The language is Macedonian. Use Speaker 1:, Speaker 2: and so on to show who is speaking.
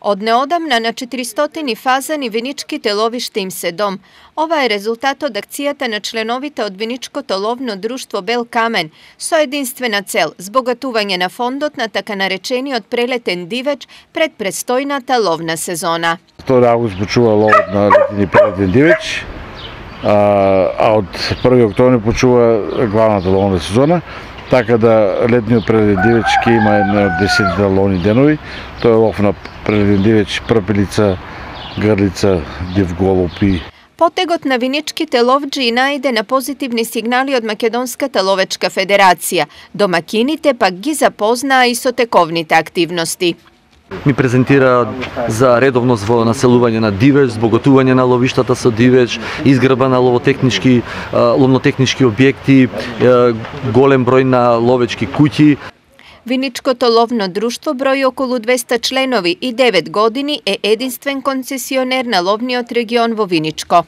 Speaker 1: Od neodamna na 400 fazan i Viničkite lovište im se dom. Ova je rezultat od akcijata na členovita od Viničko-to lovno društvo Bel Kamen, so jedinstvena cel, zbogatuvanje na fondot na taka narečeni od preleten diveč pred prestojnata lovna sezona.
Speaker 2: 2. август почува ловот на летини прелетен дивеч, а од 1. октомври почува главната ловна сезона. Така да летниот прелетен дивеч ќе има една од 10 ловни денови. Тоа е лов на прелетен дивеч, прпелица, грлица, див голуб и...
Speaker 1: Потегот на Виничките ловджи најде на позитивни сигнали од Македонската ловечка федерација. Домакините пак ги запознаа и со тековните активности.
Speaker 3: Ми презентира за редовност во населување на дивеч, збогатување на ловиштата со дивеч, изградба на ловнотехнички објекти, голем број на ловечки куќи.
Speaker 1: Виничкото ловно друштво брои околу 200 членови и 9 години е единствен концесионер на ловниот регион во Виничко.